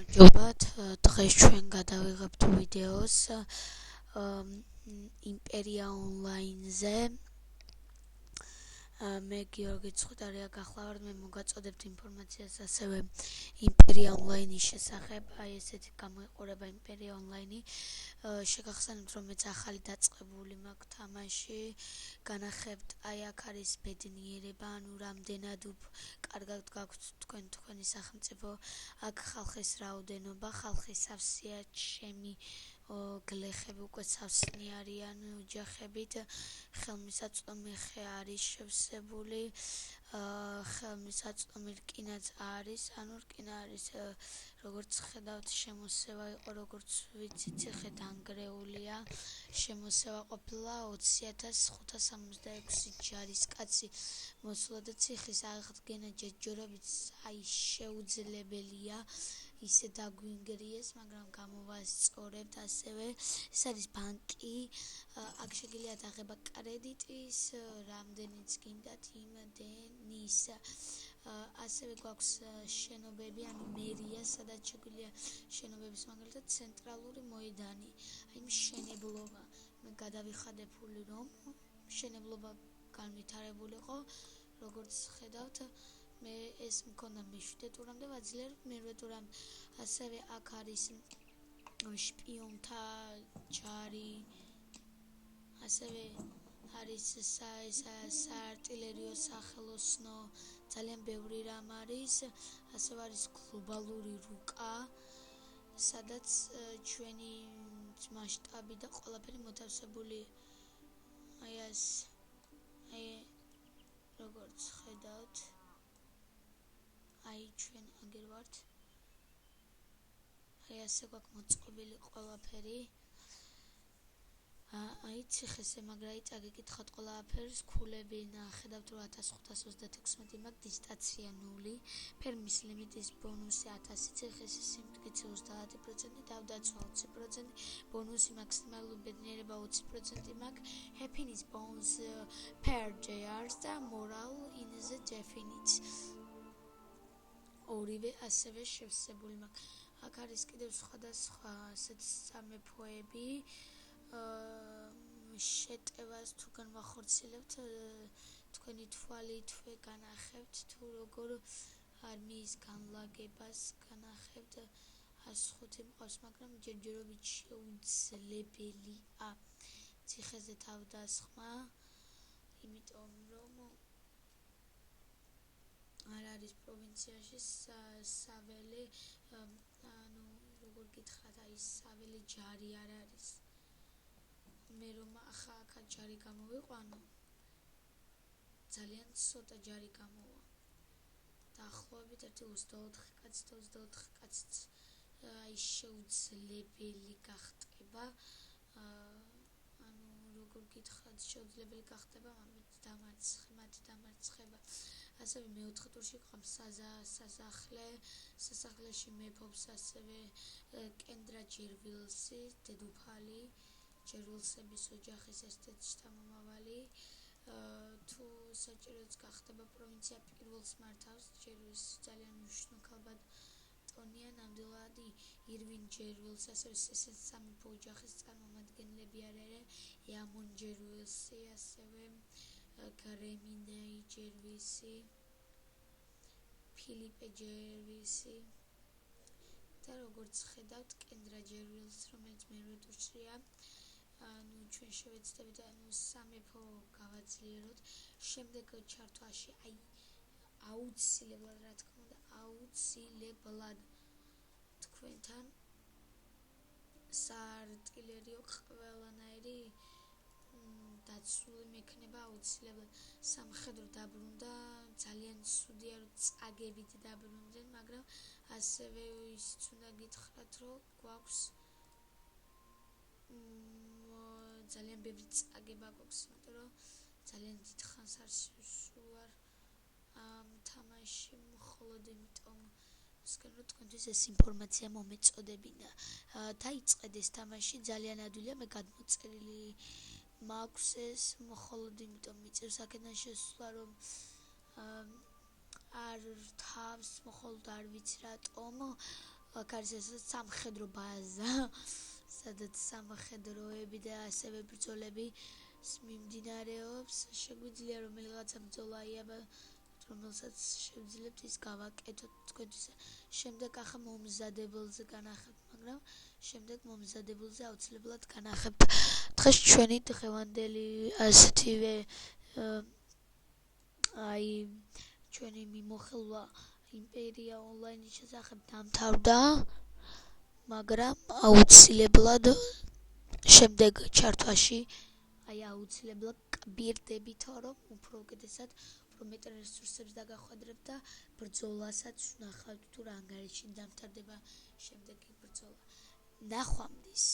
გამარჯობათ, დღეს ჩვენ გადავიღებთ ვიდეოს იმპერია ონლაინზე. მე გიორგი ცხუდარია გახლავართ, მე მოგაწოდებთ ინფორმაციას ასევე იმპერია ონლაინის შესახებ. აი ესეთი გამოიყურება იმპერია ონლაინი. შეგახსენებთ, რომ მეც ახალი დაწყებული მაქვს თამაში. განახებთ, აი აქ არის ბედნიერება, ანუ რამდენად კარგად გაქვთ თქვენი სახელმწიფო, აქ ხალხის რაოდენობა, ხალხი სავსეა, ჩემი გლეხები უკვე სავსნი არიან ოჯახებით, ხელმისაწვდომი ხე არის შევსებული, ხელმისაწვდომი რკინაც არის, ანუ რკინა არის, როგორც ხედავთ, შემოსევა იყო, როგორც ვიცით, ციხე დანგრეულია, შემოსევა ყოფილა 20,566 ჯარისკაცი მოსულა და ციხის აღდგენა ჯერჯერობით აი შეუძლებელია, ისე დაგვინგრიეს, მაგრამ გამოვასწორებთ ასევე. ეს არის ბანკი, აქ შეგიძლიათ აღება კრედიტის, რამდენიც გინდათ იმდენის. ასევე გვაქვს შენობები, ანუ მერია, სადაც შეგვიძლია შენობების მაგალითად ცენტრალური მოედანი, აი მშენებლობა. მე გადავიხადებული, რომ მშენებლობა განვითარებულიყო, როგორც ხედავთ, მე ეს მქონდა მე-7 ტურამდე ვაძლიერებ მე-8 ტურამდე. ასევე აქ არის შპიონთა ჯარი, ასევე არის საარტილერიო სახელოსნო, ძალიან ბევრი რამ არის, ასევე არის გლობალური რუკა, სადაც ჩვენი მასშტაბი და ყველაფერი მოთავსებული. აი ეს, აი როგორც ხედავთ, აი ჩვენ აგერ ვართ, აი ასე გვაქვს მოწყობილი ყველაფერი. აი ციხესე, მაგრამ წაგიკითხოთ ყველაფერს, ქულები ხედავთ, რომ 1536 მაქვს, დისტანცია 0, ფერმის ლიმიტის ბონუსი 1000, ციხის სიმტკიცე 30%, თავდაცვა 20%, ბონუსი მაქსიმალური ბედნიერება 20% მაქვს, happiness bonus per JRs და moral in the definite. ორივე ასევე შევსებული მაქვს. აქ არის კიდევ სხვადასხვა ასეთი სამეფოები, შეტევას თუ განვახორციელებთ, თქვენი თვალით განახებთ, თუ როგორ არმიის განლაგებას განახებთ, 105 მყავს, მაგრამ ჯერჯერობით შეუძლებელია ციხეზე თავდასხმა, იმიტომ რომ არ არის პროვინციაში საველე, ანუ როგორ გითხრათ, აი საველე ჯარი არ არის. მე რომ ახლა ჯარი გამოვიყვანო, ძალიან ცოტა ჯარი გამოვა. დაახლოებით 24 კაციც აი შეუძლებელი გახდება, ანუ როგორ გითხრათ, შეუძლებელი გახდება მათი დამარცხება. ასევე მე-4 ტურში ყავს სასახლეში მეფობს ასევე კენდრა ჯერვილსი, დედოფალი, ჯერვილსების ოჯახის ერთ-ერთი შთამომავალი. თუ საჭიროც გახდება, პროვინცია პირველს მართავს, ჯერვილს ძალიან მნიშვნელოვან ტონია, ნამდვილად ირვინ ჯერვილს, ასევე სამეფო ოჯახის წარმომადგენლები არიან, იამონ ჯერვილსი, ასევე გრემინეი ჯერვილსი, ფილიპე ჯერვილსი და როგორც ხედავთ, კენდრა ჯერვილს, რომელიც მე-8 ტურშია, ანუ ჩვენ შევეცდებით, ანუ სამეფო გავაძლიეროთ. შემდეგ ჩართვაში, აი აუცილებლად, რა თქმა უნდა, აუცილებლად თქვენთან საარტილერიო ყველანაირი დაცული მექნება აუცილებლად. სამხედრო დაბრუნდა, ძალიან ცუდია, რომ წაგებით დაბრუნდნენ, მაგრამ ასევე ისიც უნდა გითხრათ, რომ გვაქვს ძალიან ბევრი წაგება გვაქვს, იმიტომ რომ ძალიან დიდ ხანს არ ვარ ამ თამაში, მხოლოდ იმიტომ ვსკენ, რომ თქვენთვის ეს ინფორმაცია მომეწოდებინა. დაიწყეთ ეს თამაში, ძალიან ადვილია, მე გადმოწერილი მაქვს ეს, მხოლოდ იმიტომ მიწევს აქედან შესვლა, რომ არ თავს, მხოლოდ არ ვიცი რატომ, აქ არის ეს სამხედრო ბაზა, სადაც სამხედროები და ასევე ბრძოლები მიმდინარეობს. შეგვიძლია რომელიღაცა ბრძოლა რომელსაც შევძლებთ ის გავაკეთოთ თქვენთვის. შემდეგ ახლა მომზადებელზე განახებთ, მაგრამ შემდეგ მომზადებელზე აუცილებლად განახებთ. დღეს ჩვენი დღევანდელი ასეთივე ჩვენი მიმოხილვა იმპერია ონლაინის შესახებ დამთავრდა, მაგრამ აუცილებლად შემდეგ ჩართვაში აუცილებლად გპირდებით, რომ უფრო უკეთესად მეტ რესურსებს დაგახვედრებთ და ბრძოლასაც ვნახავთ თუ რა ანგარიშში დამთავრდება შემდეგი ბრძოლა. ნახვამდის.